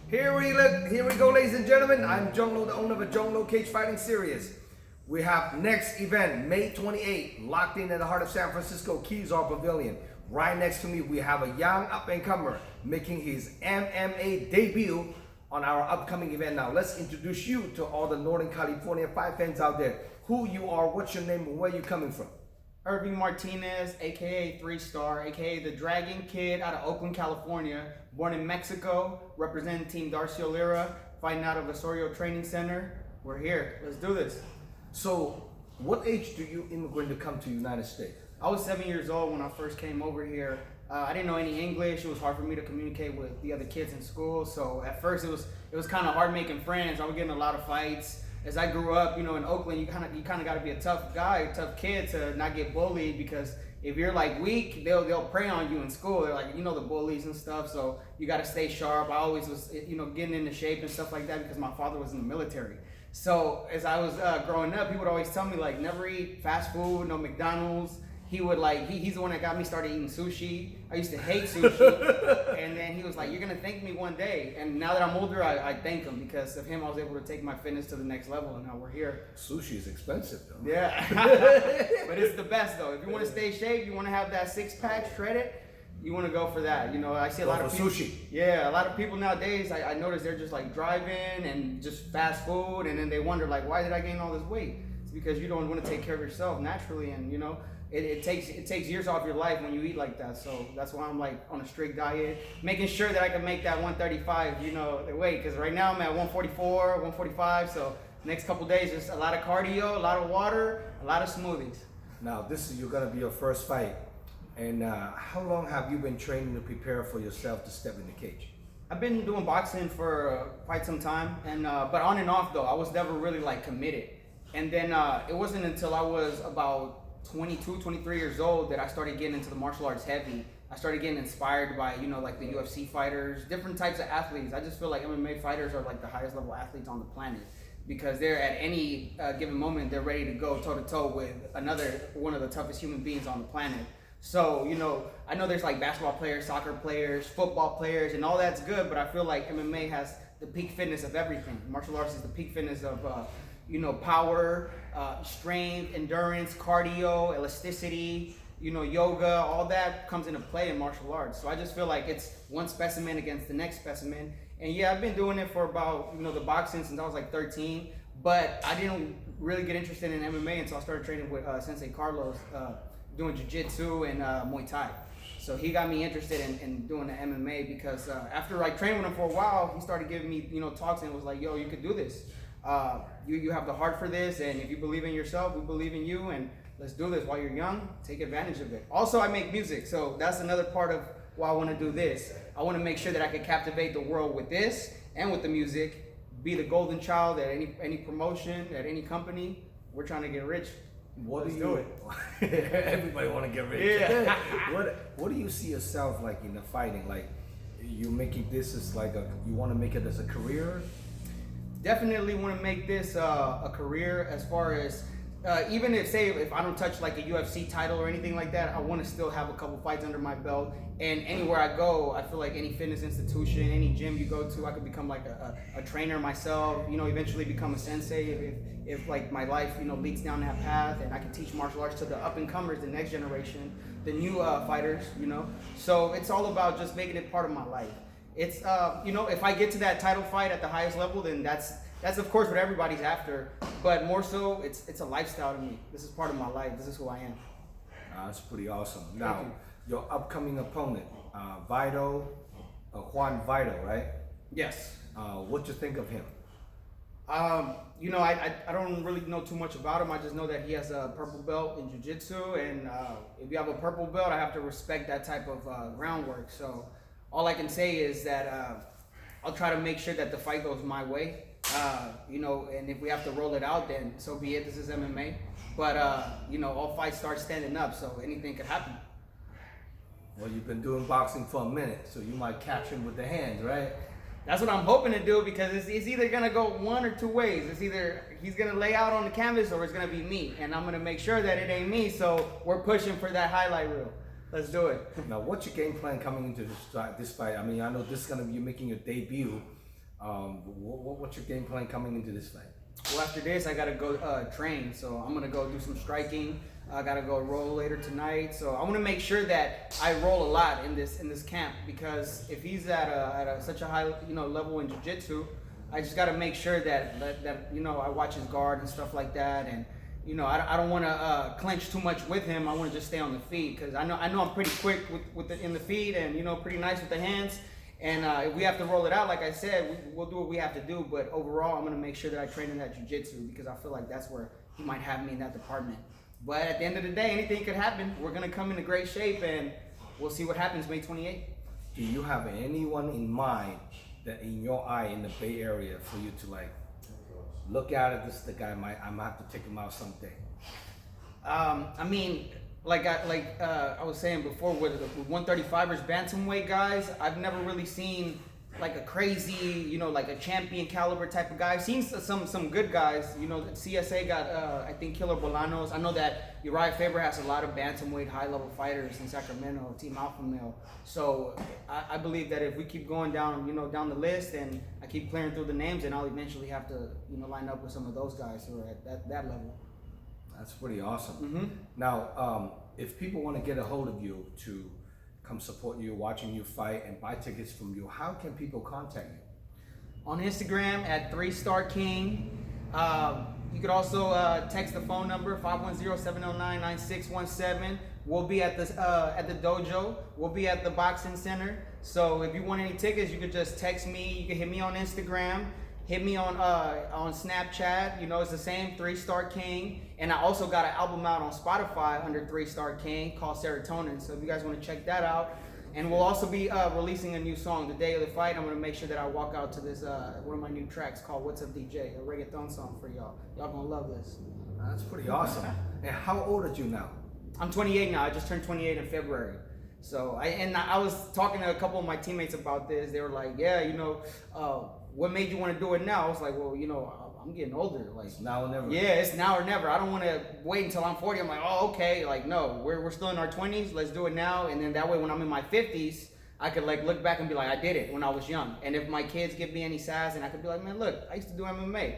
Here we go, ladies and gentlemen. I'm Zhong, the owner of Zhong Cage Fighting Series. We have next event, May 28th, locked in at the heart of San Francisco, Kezar Pavilion. Right next to me, we have a young up-and-comer making his MMA debut on our upcoming event. Now, let's introduce you to all the Northern California fight fans out there. Who you are, what's your name, and where you coming from? Irving Martinez, aka 3-Star, aka the Dragon Kid out of Oakland, California. Born in Mexico, representing Team Darcio Lira, fighting out of Osorio Training Center. We're here. Let's do this. So, what age do you immigrate to come to the United States? I was 7 years old when I first came over here. I didn't know any English. It was hard for me to communicate with the other kids in school. So at first it was kind of hard making friends. I was getting a lot of fights. As I grew up, in Oakland, you kind of got to be a tough guy, a tough kid to not get bullied, because if you're like weak, they'll prey on you in school. They're like, the bullies and stuff. So you got to stay sharp. I always was, getting into shape and stuff like that because my father was in the military. So as I was growing up, he would always tell me, like, never eat fast food, no McDonald's. He would he's the one that got me started eating sushi. I used to hate sushi. And then he was like, you're going to thank me one day. And now that I'm older, I thank him. Because of him, I was able to take my fitness to the next level, and now we're here. Sushi is expensive, though. Yeah. But it's the best, though. If you want to stay shape, you want to have that six-pack shredded, you want to go for that. I see a lot of people. Sushi. Yeah, a lot of people nowadays, I notice they're just like driving and just fast food. And then they wonder, like, why did I gain all this weight? It's because you don't want to take care of yourself naturally. And, it takes years off your life when you eat like that. So that's why I'm like on a strict diet, making sure that I can make that 135, the weight. Because right now I'm at 144, 145. So next couple days, just a lot of cardio, a lot of water, a lot of smoothies. Now you're gonna be your first fight. And how long have you been training to prepare for yourself to step in the cage? I've been doing boxing for quite some time, and but on and off though. I was never really committed. And then it wasn't until I was about 22, 23 years old that I started getting into the martial arts heavy. I started getting inspired by, like the UFC fighters, different types of athletes. I just feel like MMA fighters are like the highest level athletes on the planet, because they're at any given moment, they're ready to go toe to toe with one of the toughest human beings on the planet. So, I know there's like basketball players, soccer players, football players, and all that's good, but I feel like MMA has the peak fitness of everything. Martial arts is the peak fitness of power, strength, endurance, cardio, elasticity, yoga, all that comes into play in martial arts. So I just feel like it's one specimen against the next specimen. And yeah, I've been doing it for about, the boxing since I was like 13, but I didn't really get interested in MMA until I started training with Sensei Carlos, doing jiu-jitsu and Muay Thai. So he got me interested in doing the MMA because after I trained with him for a while, he started giving me, talks, and was like, yo, you could do this. You have the heart for this, and if you believe in yourself, we believe in you, and let's do this while you're young. Take advantage of it. Also, I make music, so that's another part of why I want to do this. I want to make sure that I can captivate the world with this and with the music, be the golden child at any promotion, at any company. We're trying to get rich. Let's do it. Everybody want to get rich. Yeah. What do you see yourself like in the fighting? Like, you making this as you want to make it as a career? Definitely want to make this a career, as far as even if I don't touch like a UFC title or anything like that, I want to still have a couple fights under my belt. And anywhere I go, I feel like any fitness institution, any gym you go to, I could become like a trainer myself, eventually become a sensei if like my life, leads down that path, and I can teach martial arts to the up and comers, the next generation, the new fighters, So it's all about just making it part of my life. It's if I get to that title fight at the highest level, then that's of course what everybody's after. But more so, it's a lifestyle to me. This is part of my life. This is who I am. That's pretty awesome. Now, your upcoming opponent, Juan Vito, right? Yes. What you think of him? I don't really know too much about him. I just know that he has a purple belt in jiu-jitsu, and if you have a purple belt, I have to respect that type of groundwork. So all I can say is that I'll try to make sure that the fight goes my way. And if we have to roll it out, then so be it. This is MMA. But, all fights start standing up, so anything could happen. Well, you've been doing boxing for a minute, so you might catch him with the hands, right? That's what I'm hoping to do, because it's either going to go one or two ways. It's either he's going to lay out on the canvas, or it's going to be me. And I'm going to make sure that it ain't me, so we're pushing for that highlight reel. Let's do it. Now, what's your game plan coming into this fight? I mean, I know this is going to be you making your debut. What's your game plan coming into this fight? Well, after this, I gotta go train. So I'm gonna go do some striking. I gotta go roll later tonight. So I want to make sure that I roll a lot in this camp, because if he's at such a high level in jiu-jitsu, I just gotta make sure that I watch his guard and stuff like that. And I don't want to clench too much with him. I want to just stay on the feet, because I know I'm pretty quick in the feet, and pretty nice with the hands. And if we have to roll it out, like I said, we'll do what we have to do. But overall, I'm going to make sure that I train in that jiu-jitsu, because I feel like that's where he might have me in that department. But at the end of the day, anything could happen. We're going to come into great shape, and we'll see what happens May 28th. Do you have anyone in mind that in your eye in the Bay Area for you to like look at it? This is the guy I'm going to have to take him out someday. I mean, like I was saying before, with 135ers bantamweight guys, I've never really seen like a crazy, like a champion caliber type of guy. I've seen some good guys. CSA got I think Killer Bolanos. I know that Uriah Faber has a lot of bantamweight high level fighters in Sacramento, Team Alpha Male. So I believe that if we keep going down, down the list, and I keep clearing through the names, and I'll eventually have to, line up with some of those guys who are at that level. That's pretty awesome. Mm-hmm. Now, if people want to get a hold of you to come support you, watching you fight, and buy tickets from you, how can people contact you? On Instagram at 3-Star King. You could also text the phone number 510-709-9617. We'll be at the dojo. We'll be at the boxing center. So if you want any tickets, you could just text me. You can hit me on Instagram. Hit me on Snapchat. It's the same 3-Star King. And I also got an album out on Spotify under 3-Star King called Serotonin. So if you guys want to check that out. And we'll also be releasing a new song the day of the fight. I'm going to make sure that I walk out to this, one of my new tracks called What's Up DJ, a reggaeton song for y'all. Y'all going to love this. That's pretty awesome. And how old are you now? I'm 28 now. I just turned 28 in February. So I was talking to a couple of my teammates about this. They were like, yeah, what made you want to do it now? I was like, well, I'm getting older. Like, it's now or never. Yeah, it's now or never. I don't want to wait until I'm 40. I'm like, oh, okay. Like, no, we're still in our 20s. Let's do it now. And then that way, when I'm in my 50s, I could like look back and be like, I did it when I was young. And if my kids give me any sass, and I could be like, man, look, I used to do MMA.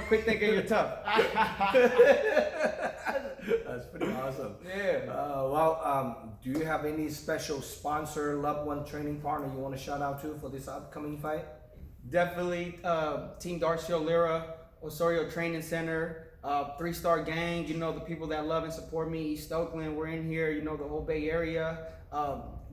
Quit thinking you're tough. That's pretty awesome. Yeah. Do you have any special sponsor, loved one, training partner you want to shout out to for this upcoming fight? Definitely Team Darcio Lira, Osorio Training Center, 3-Star Gang, the people that love and support me, East Oakland, we're in here, the whole Bay Area.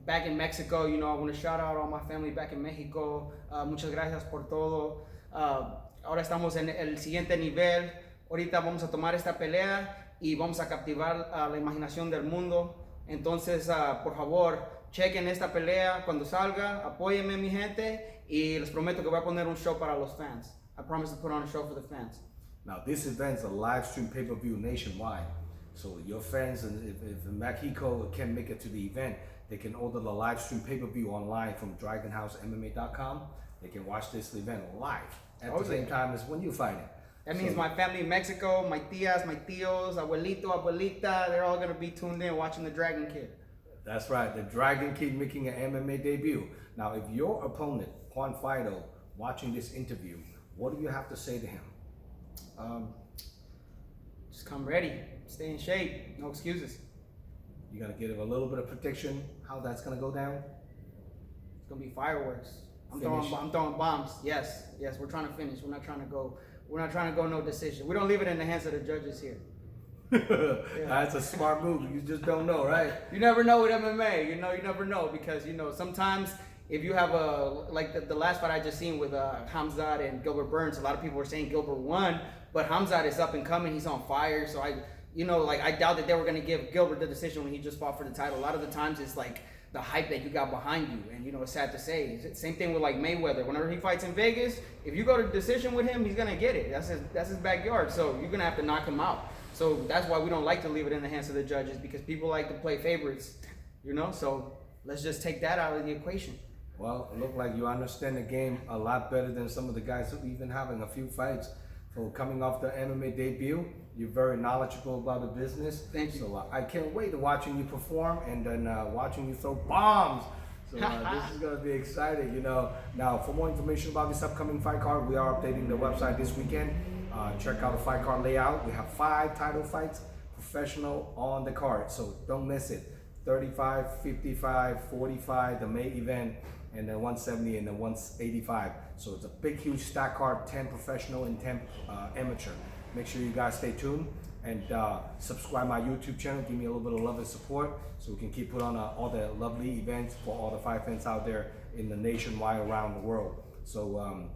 Back in Mexico, I want to shout out all my family back in Mexico. Muchas gracias por todo. Ahora estamos en el siguiente nivel. Ahorita vamos a tomar esta pelea y vamos a captivar la imaginación del mundo. Entonces, por favor, chequen esta pelea cuando salga, apóyenme mi gente. Y les prometo que voy a poner un show para los fans. I promise to put on a show for the fans. Now, this event's a live stream pay-per-view nationwide. So your fans, and if Mexico can't make it to the event, they can order the live stream pay-per-view online from DragonHouseMMA.com. They can watch this event live at the same time as when you fight it. That means my family in Mexico, my tias, my tios, abuelito, abuelita, they're all going to be tuned in watching the Dragon Kid. That's right, the Dragon Kid making an MMA debut. Now, if your opponent, Juan Fido, watching this interview, what do you have to say to him? Just come ready, stay in shape, no excuses. You gotta give him a little bit of prediction how that's gonna go down. It's gonna be fireworks. I'm throwing bombs. Yes, we're trying to finish. We're not trying to go no decision. We don't leave it in the hands of the judges here. That's a smart move. You just don't know, right? You never know with MMA. You never know, because sometimes if you have the last fight I just seen with Hamzat and Gilbert Burns, a lot of people were saying Gilbert won, but Hamzat is up and coming. He's on fire. So I doubt that they were going to give Gilbert the decision when he just fought for the title. A lot of the times it's like the hype that you got behind you, and it's sad to say. Same thing with like Mayweather. Whenever he fights in Vegas, if you go to decision with him, he's going to get it. That's his backyard. So you're going to have to knock him out. So that's why we don't like to leave it in the hands of the judges, because people like to play favorites, So let's just take that out of the equation. Well, it looked like you understand the game a lot better than some of the guys who even having a few fights. So coming off the MMA debut, you're very knowledgeable about the business. Thank you. So I can't wait to watching you perform, and then watching you throw bombs. So this is gonna be exciting, you know. Now, for more information about this upcoming fight card, we are updating the website this weekend. Check out the fight card layout. We have 5 title fights, professional on the card, so don't miss it. 35, 55, 45, the main event, and then 170 and then 185. So it's a big, huge stack card, 10 professional and 10 amateur. Make sure you guys stay tuned and subscribe my YouTube channel. Give me a little bit of love and support so we can keep put on all the lovely events for all the fight fans out there in the nationwide around the world. So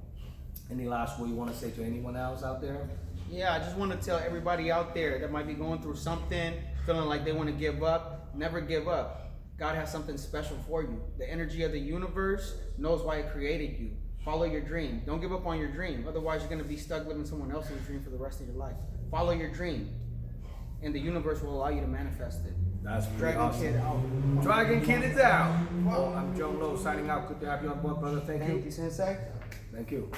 any last word you want to say to anyone else out there? Yeah, I just want to tell everybody out there that might be going through something, feeling like they want to give up, never give up. God has something special for you. The energy of the universe knows why it created you. Follow your dream. Don't give up on your dream. Otherwise, you're going to be stuck living someone else's dream for the rest of your life. Follow your dream, and the universe will allow you to manifest it. That's pretty Dragon awesome. Kid out. Dragon Kid is out. Well, I'm Zhong signing out. Good to have you on board, brother. Thank you. Thank you, Sensei. Thank you.